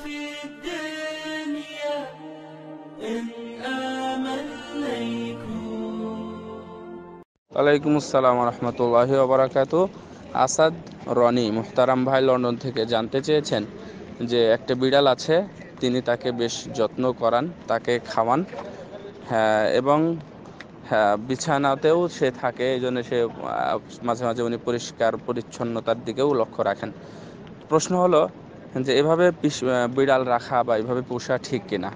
في الدنيا إن آمن ليكون। ওয়ালাইকুম আসসালাম রহমতুল্লাহি ওয়া আসাদ রনি মুহতারাম ভাই লন্ডন থেকে জানতে চেয়েছেন যে একটা বিড়াল আছে, তিনি তাকে বেশ যত্ন করান, তাকে খাওয়ান, হ্যাঁ, এবং হ্যাঁ বিছানাতেও সে থাকে, এই জন্য সে মাঝে মাঝে উনি পরিষ্কার পরিচ্ছন্নতার দিকেও লক্ষ্য রাখেন। প্রশ্ন হলো যে এভাবে বিড়াল রাখা বা এভাবে পোষা ঠিক কিনা।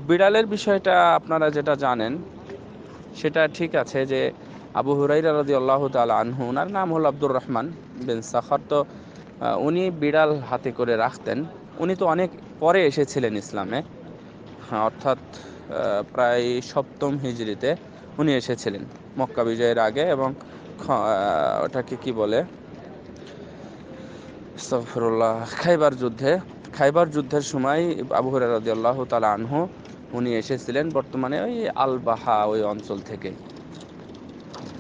বিড়ালের বিষয়টা আপনারা যেটা জানেন সেটা ঠিক আছে যে আবু হুরাইরা রাদিয়াল্লাহু তাআলা আনহু, ওনার নাম হল আব্দুর রহমান বিন সাখর, তো উনি বিড়াল হাতে করে রাখতেন। উনি তো অনেক পরে এসেছিলেন ইসলামে, হ্যাঁ, অর্থাৎ প্রায় 7ম হিজরিতে উনি এসেছিলেন, মক্কা বিজয়ের আগে। এবং ওটাকে কি বলে, আস্তাগফিরুল্লাহ, খাইবার যুদ্ধের সময় আবু হুরায়রা রাদিয়াল্লাহু তাআলা আনহু উনি এসেছিলেন বর্তমানে ওই আল বাহা ওই অঞ্চল থেকে।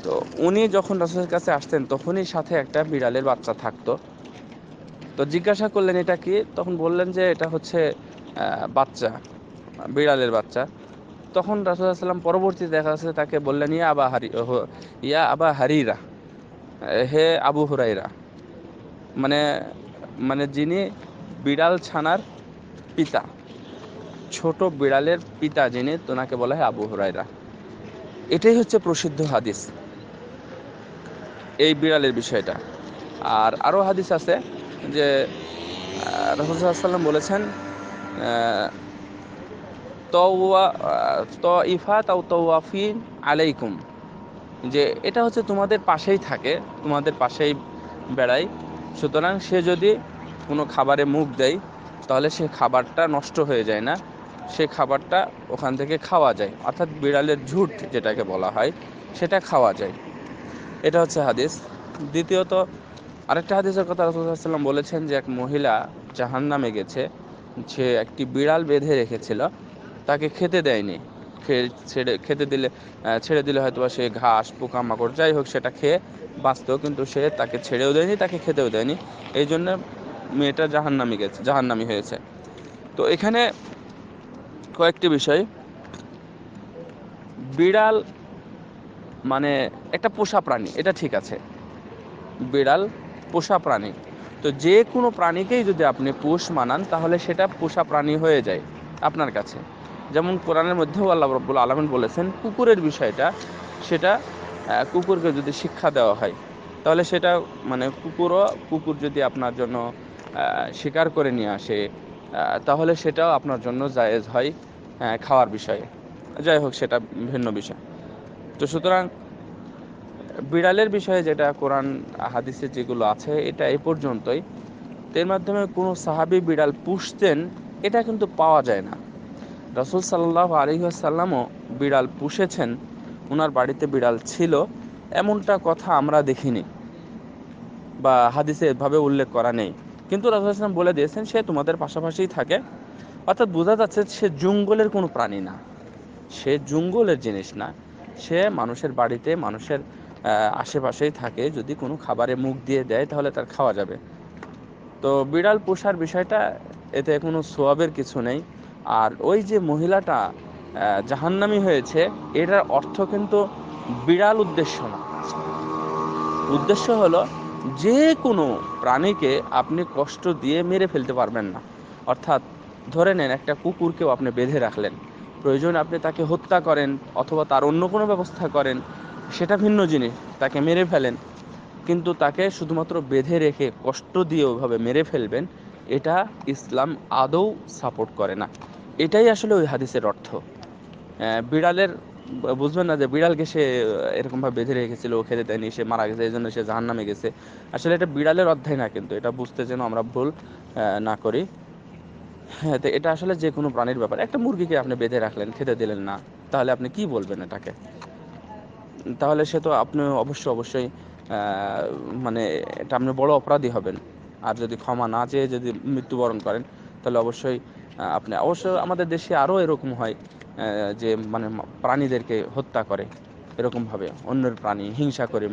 তো উনি যখন রাসূলের কাছে আসতেন তখনই সাথে একটা বিড়ালের বাচ্চা থাকতো। তো জিজ্ঞাসা করলেন এটা কি, তখন বললেন যে এটা হচ্ছে বাচ্চা, বিড়ালের বাচ্চা। তখন রাসূল সাল্লাল্লাহু আলাইহি ওয়াসাল্লাম পরবর্তীতে দেখা যাচ্ছে তাকে বললেন ইয়া আবা হারিরা, হে আবু হুরাইরা, মানে মানে যিনি বিড়াল ছানার পিতা, ছোট বিড়ালের পিতা যিনি, তোনাকে বলা হয় আবু হুরাইরা। এটাই হচ্ছে প্রসিদ্ধ হাদিস এই বিড়ালের বিষয়টা। আর আরো হাদিস আছে যে রাসূল সাল্লাল্লাহু আলাইহি ওয়াসাল্লাম বলেছেন তাওয়াফাত আও তাওয়াফিন আলাইকুম, যে এটা হচ্ছে তোমাদের পাশেই থাকে, তোমাদের পাশেই বেড়ায়, সুতরাং সে যদি কোনো খাবারে মুখ দেয় তাহলে সে খাবারটা নষ্ট হয়ে যায় না, সে খাবারটা ওখান থেকে খাওয়া যায়, অর্থাৎ বিড়ালের ঝুট যেটাকে বলা হয় সেটা খাওয়া যায়। এটা হচ্ছে হাদিস। দ্বিতীয়ত আরেকটা হাদিসের কথা রাসূলুল্লাহ সাল্লাল্লাহু আলাইহি ওয়াসাল্লাম বলেছেন যে এক মহিলা জাহান্নামে গেছে, সে একটি বিড়াল বেঁধে রেখেছিল, তাকে খেতে দেয়নি। ছেড়ে দিলে হয়তো বা সে ঘাস পোকামাকড় যাই হোক সেটা খেয়ে বাঁচত, কিন্তু সে তাকে ছেড়েও দেয়নি, তাকে খেতেও দেয়নি, এই জন্য মেয়েটা জাহান্নামী হয়েছে। তো এখানে কয়েকটি বিষয়, বিড়াল মানে একটা পোষা প্রাণী, এটা ঠিক আছে, বিড়াল পোষা প্রাণী। তো যে কোনো প্রাণীকেই যদি আপনি পোষ মানান তাহলে সেটা পোষা প্রাণী হয়ে যায় আপনার কাছে। যেমন কোরআনের মধ্যেও আল্লাহ রাব্বুল আলামিন বলেছেন কুকুরের বিষয়টা, সেটা কুকুরকে যদি শিক্ষা দেওয়া হয় তাহলে সেটা মানে কুকুর যদি আপনার জন্য শিকার করে নিয়ে আসে তাহলে সেটাও আপনার জন্য জায়েজ হয় খাওয়ার বিষয়ে। যাই হোক সেটা ভিন্ন বিষয়। তো সুতরাং বিড়ালের বিষয়ে যেটা কোরআন হাদিসে যেগুলো আছে এটা এই পর্যন্তই। এর মাধ্যমে কোনো সাহাবী বিড়াল পুষতেন এটা কিন্তু পাওয়া যায় না। রাসূল সাল্লাল্লাহু আলাইহি ওয়াসাল্লামও বিড়াল পুষেছেন, ওনার বাড়িতে বিড়াল ছিল, এমনটা কথা আমরা দেখিনি বা হাদিসে এভাবে উল্লেখ করা নেই। কিন্তু রাসূল সাল্লাল্লাহু আলাইহি ওয়াসাল্লাম বলে দিয়েছেন সে তোমাদের পাশাপাশিই থাকে, অর্থাৎ বোঝা যাচ্ছে সে জঙ্গলের কোনো প্রাণী না, সে জঙ্গলের জিনিস না, সে মানুষের বাড়িতে মানুষের আশেপাশেই থাকে, যদি কোনো খাবারে মুখ দিয়ে দেয় তাহলে তার খাওয়া যাবে। তো বিড়াল পোষার বিষয়টা, এতে কোনো সওয়াবের কিছু নেই। আর ওই যে মহিলাটা জাহান্নামী হয়েছে, এটার অর্থ কিন্তু বিড়াল উদ্দেশ্য না। উদ্দেশ্য হলো যে কোনো প্রাণীকে আপনি কষ্ট দিয়ে মেরে ফেলতে পারবেন না। অর্থাৎ ধরে নেন একটা কুকুরকেও আপনি বেঁধে রাখলেন, প্রয়োজন আপনি তাকে হত্যা করেন অথবা তার অন্য কোনো ব্যবস্থা করেন, সেটা ভিন্ন জিনিস, তাকে মেরে ফেলেন, কিন্তু তাকে শুধুমাত্র বেঁধে রেখে কষ্ট দিয়ে ওইভাবে মেরে ফেলবেন, এটা ইসলাম আদৌ সাপোর্ট করে না। এটাই আসলে ওই হাদিসের অর্থ। বিড়ালের বুঝবেন না যে বিড়ালকে সে এরকমভাবে বেঁধে রেখেছিল, ও খেতে দেয়নি, সে মারা গেছে, এই জন্য সে জাহান্নামে গেছে। আসলে এটা বিড়ালের অধ্যায় না, কিন্তু এটা বুঝতে যেন আমরা ভুল না করি। হ্যাঁ, তো এটা আসলে যে কোনো প্রাণীর ব্যাপার। একটা মুরগিকে আপনি বেঁধে রাখলেন, খেতে দিলেন না, তাহলে আপনি কি বলবেন এটাকে? তাহলে সে তো আপনি অবশ্যই মানে এটা আপনি বড় অপরাধী হবেন। আর যদি ক্ষমা না চেয়ে যদি মৃত্যুবরণ করেন তাহলে অবশ্যই আপনি আমাদের দেশে আরও এরকম হয় যে মানে প্রাণীদেরকে হত্যা করে, এরকমভাবে অন্যের প্রাণী হিংসা করে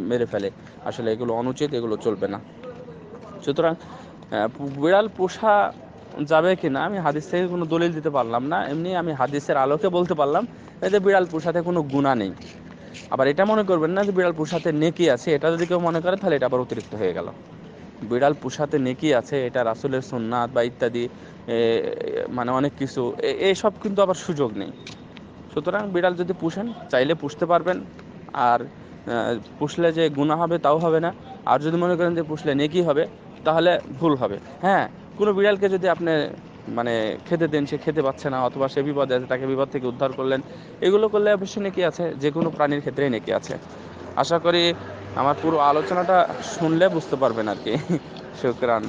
মেরে ফেলে। আসলে এগুলো অনুচিত, এগুলো চলবে না। সুতরাং বিড়াল পোষা যাবে কি না আমি হাদিস থেকে কোনো দলিল দিতে পারলাম না, এমনি আমি হাদিসের আলোকে বলতে পারলাম এতে বিড়াল পোষাতে কোনো গুনাহ নেই। আবার এটা মনে করবেন না যে বিড়াল পোষাতে নেকি আছে, এটা যদি কেউ মনে করে তাহলে এটা আবার অতিরিক্ত হয়ে গেল। বিড়াল পোষাতে নেকি আছে এটা রাসূলের সুন্নাত বা ইত্যাদি মানে অনেক কিছু এসব কিন্তু আবার সুযোগ নেই। সুতরাং বিড়াল যদি পুষেন চাইলে পুষতে পারবেন, আর পুষলে যে গুনাহ হবে তাও হবে না। আর যদি মনে করেন যে পুষলে নেকি হবে তাহলে ভুল হবে। হ্যাঁ, কোনো বিড়ালকে যদি আপনি মানে খেতে দেন, সে খেতে পাচ্ছে না অথবা সে বিপদে আছে, তাকে বিপদ থেকে উদ্ধার করলেন, এগুলো করলে অবশ্যই নেকি আছে, যে কোনো প্রাণীর ক্ষেত্রেই নেকি আছে। আশা করি আমার পুরো আলোচনাটা শুনলে বুঝতে পারবেন আর কি। শুকরান।